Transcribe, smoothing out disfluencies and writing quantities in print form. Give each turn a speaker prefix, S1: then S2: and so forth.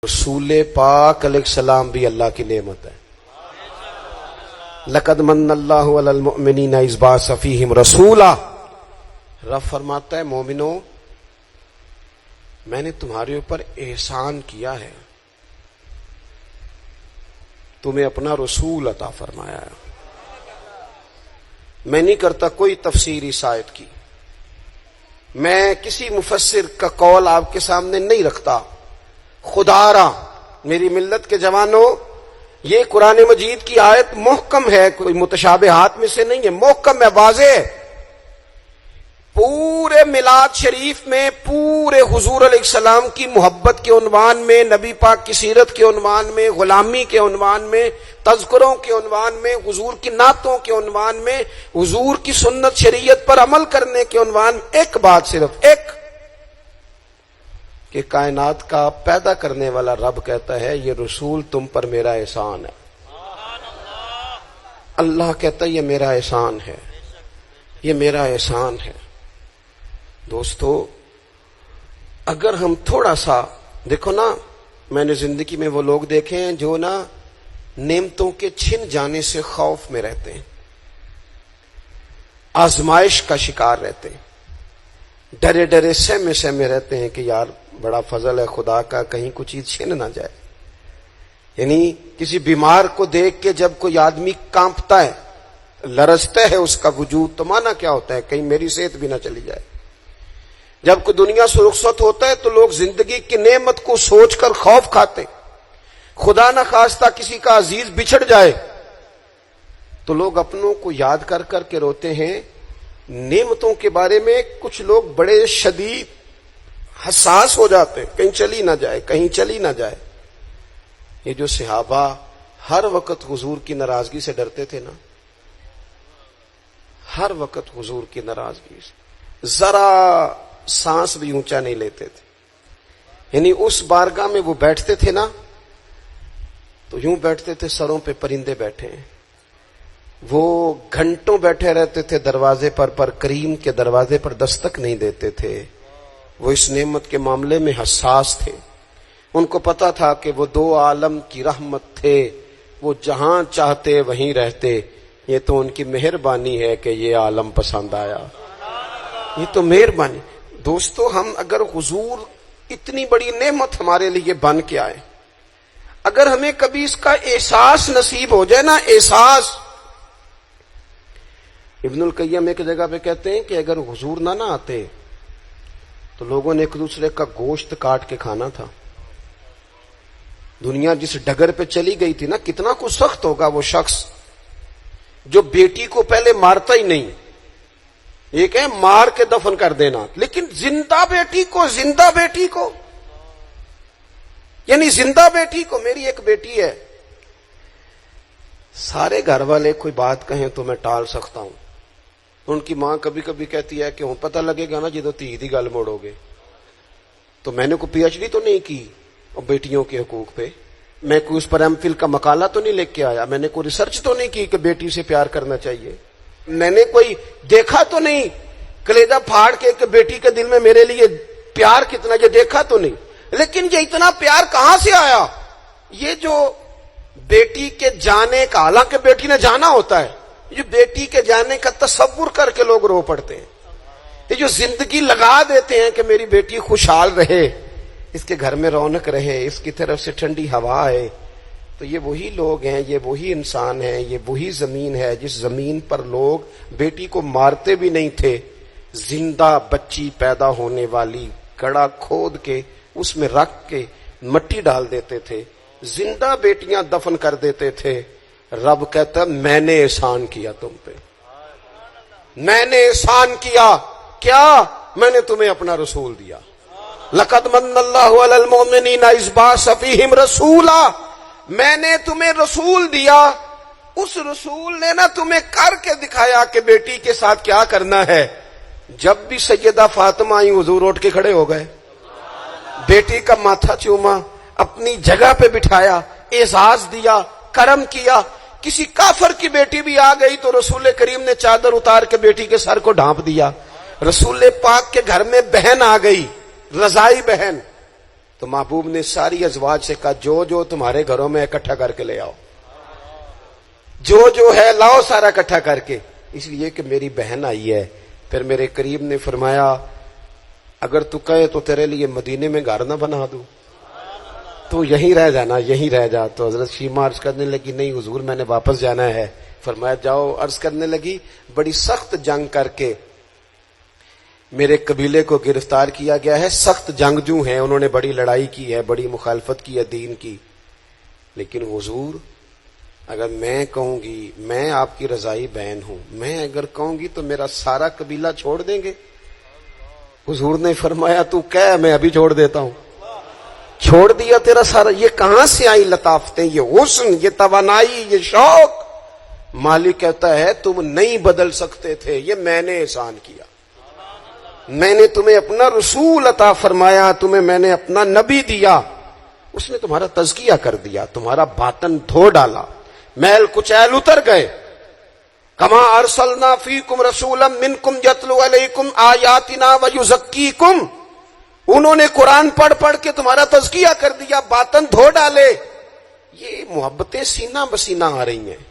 S1: رسول پاک علیہ السلام بھی اللہ کی نعمت ہے۔ لقد من اللہ علی المؤمنین اذ بعث فیہم رسولا، رب فرماتا ہے مومنو میں نے تمہارے اوپر احسان کیا ہے، تمہیں اپنا رسول عطا فرمایا ہے۔ میں نہیں کرتا کوئی تفسیر اس آیت کی، میں کسی مفسر کا قول آپ کے سامنے نہیں رکھتا۔ خدا را میری ملت کے جوانوں، یہ قرآن مجید کی آیت محکم ہے، کوئی متشابہات میں سے نہیں ہے، محکم ہے، واضح ہے۔ پورے میلاد شریف میں پورے حضور علیہ السلام کی محبت کے عنوان میں، نبی پاک کی سیرت کے عنوان میں، غلامی کے عنوان میں، تذکروں کے عنوان میں، حضور کی نعتوں کے عنوان میں، حضور کی سنت شریعت پر عمل کرنے کے عنوان میں ایک بات، صرف ایک، کہ کائنات کا پیدا کرنے والا رب کہتا ہے یہ رسول تم پر میرا احسان ہے۔ اللہ کہتا ہے یہ میرا احسان ہے، یہ میرا احسان ہے۔ دوستو اگر ہم تھوڑا سا دیکھو نا، میں نے زندگی میں وہ لوگ دیکھے ہیں جو نا نعمتوں کے چھن جانے سے خوف میں رہتے ہیں، آزمائش کا شکار رہتے ہیں، ڈرے ڈرے سہمے سہمے رہتے ہیں کہ یار بڑا فضل ہے خدا کا، کہیں کوئی چیز چھن نہ جائے۔ یعنی کسی بیمار کو دیکھ کے جب کوئی آدمی کانپتا ہے، لرزتا ہے اس کا وجود، تو مانا کیا ہوتا ہے کہیں میری صحت بھی نہ چلی جائے۔ جب کوئی دنیا سے رخصت ہوتا ہے تو لوگ زندگی کی نعمت کو سوچ کر خوف کھاتے، خدا نہ خواستہ کسی کا عزیز بچھڑ جائے تو لوگ اپنوں کو یاد کر کر کے روتے ہیں۔ نعمتوں کے بارے میں کچھ لوگ بڑے شدید حساس ہو جاتے ہیں، کہیں چلی نہ جائے، کہیں چلی نہ جائے۔ یہ جو صحابہ ہر وقت حضور کی ناراضگی سے ڈرتے تھے نا، ہر وقت حضور کی ناراضگی سے ذرا سانس بھی اونچا نہیں لیتے تھے۔ یعنی اس بارگاہ میں وہ بیٹھتے تھے نا تو یوں بیٹھتے تھے سروں پہ پرندے بیٹھے ہیں۔ وہ گھنٹوں بیٹھے رہتے تھے دروازے پر کریم کے دروازے پر دستک نہیں دیتے تھے۔ وہ اس نعمت کے معاملے میں حساس تھے، ان کو پتا تھا کہ وہ دو عالم کی رحمت تھے، وہ جہاں چاہتے وہیں رہتے۔ یہ تو ان کی مہربانی ہے کہ یہ عالم پسند آیا، یہ تو مہربانی۔ دوستو ہم اگر حضور اتنی بڑی نعمت ہمارے لیے بن کے آئے، اگر ہمیں کبھی اس کا احساس نصیب ہو جائے نا، احساس۔ ابن القیم ایک جگہ پہ کہتے ہیں کہ اگر حضور نہ آتے تو لوگوں نے ایک دوسرے کا گوشت کاٹ کے کھانا تھا۔ دنیا جس ڈگر پہ چلی گئی تھی نا، کتنا کچھ سخت ہوگا وہ شخص جو بیٹی کو پہلے مارتا ہی نہیں، ایک ہے مار کے دفن کر دینا، لیکن زندہ بیٹی کو یعنی زندہ بیٹی کو۔ میری ایک بیٹی ہے، سارے گھر والے کوئی بات کہیں تو میں ٹال سکتا ہوں، ان کی ماں کبھی کبھی کہتی ہے کہ ہوں پتہ لگے گا نا جدو تھی دی گل موڑو گے۔ تو میں نے کوئی پی ایچ ڈی تو نہیں کی اور بیٹیوں کے حقوق پہ، میں کوئی اس پر ایم فل کا مقالہ تو نہیں لکھ کے آیا، میں نے کوئی ریسرچ تو نہیں کی کہ بیٹی سے پیار کرنا چاہیے، میں نے کوئی دیکھا تو نہیں کلیجہ پھاڑ کے کہ بیٹی کے دل میں میرے لیے پیار کتنا، یہ دیکھا تو نہیں۔ لیکن یہ اتنا پیار کہاں سے آیا؟ یہ جو بیٹی کے جانے کا، حالانکہ بیٹی نے جانا ہوتا ہے، یہ بیٹی کے جانے کا تصور کر کے لوگ رو پڑتے ہیں۔ یہ جو زندگی لگا دیتے ہیں کہ میری بیٹی خوشحال رہے، اس کے گھر میں رونق رہے، اس کی طرف سے ٹھنڈی ہوا ہے، تو یہ وہی لوگ ہیں، یہ وہی انسان ہیں، یہ وہی زمین ہے جس زمین پر لوگ بیٹی کو مارتے بھی نہیں تھے، زندہ بچی پیدا ہونے والی گڑھا کھود کے اس میں رکھ کے مٹی ڈال دیتے تھے، زندہ بیٹیاں دفن کر دیتے تھے۔ رب کہتا ہے میں نے احسان کیا تم پہ، میں نے احسان کیا، کیا؟ میں نے تمہیں اپنا رسول دیا۔ لقد من اللہ علی المؤمنین اذ بعث فیہم رسولا، میں نے تمہیں رسول دیا۔ اس رسول نے نا تمہیں کر کے دکھایا کہ بیٹی کے ساتھ کیا کرنا ہے۔ جب بھی سیدہ فاطمہ آئی حضور اٹھ کے کھڑے ہو گئے، بیٹی کا ماتھا چوما، اپنی جگہ پہ بٹھایا، اعزاز دیا، کرم کیا۔ کسی کافر کی بیٹی بھی آ گئی تو رسول کریم نے چادر اتار کے بیٹی کے سر کو ڈھانپ دیا۔ رسول پاک کے گھر میں بہن آ گئی، رضائی بہن، تو محبوب نے ساری ازواج سے کہا جو جو تمہارے گھروں میں اکٹھا کر کے لے آؤ، جو جو ہے لاؤ سارا اکٹھا کر کے، اس لیے کہ میری بہن آئی ہے۔ پھر میرے قریب نے فرمایا اگر تو کہے تو تیرے لیے مدینے میں گھر نہ بنا دوں، تو یہیں رہ جانا، یہیں رہ جا۔ تو حضرت شیمہ عرض کرنے لگی نہیں حضور میں نے واپس جانا ہے۔ فرمایا جاؤ۔ عرض کرنے لگی بڑی سخت جنگ کر کے میرے قبیلے کو گرفتار کیا گیا ہے، سخت جنگجو ہیں، انہوں نے بڑی لڑائی کی ہے، بڑی مخالفت کی ہے دین کی، لیکن حضور اگر میں کہوں گی میں آپ کی رضائی بہن ہوں، میں اگر کہوں گی تو میرا سارا قبیلہ چھوڑ دیں گے؟ حضور نے فرمایا تو کہہ میں ابھی چھوڑ دیتا ہوں۔ چھوڑ دیا تیرا سارا۔ یہ کہاں سے آئی لطافتیں، یہ حسن، یہ توانائی، یہ شوق؟ مالک کہتا ہے تم نہیں بدل سکتے تھے، یہ میں نے احسان کیا، میں نے تمہیں اپنا رسول عطا فرمایا، تمہیں میں نے اپنا نبی دیا، اس نے تمہارا تزکیہ کر دیا، تمہارا باطن دھو ڈالا، میل کچیل اتر گئے۔ کما ارسلنا فیکم رسولا منکم یتلو علیکم آیاتنا ویزکیکم، انہوں نے قرآن پڑھ پڑھ کے تمہارا تزکیہ کر دیا، باطن دھو ڈالے۔ یہ محبتیں سینہ بسینہ آ رہی ہیں۔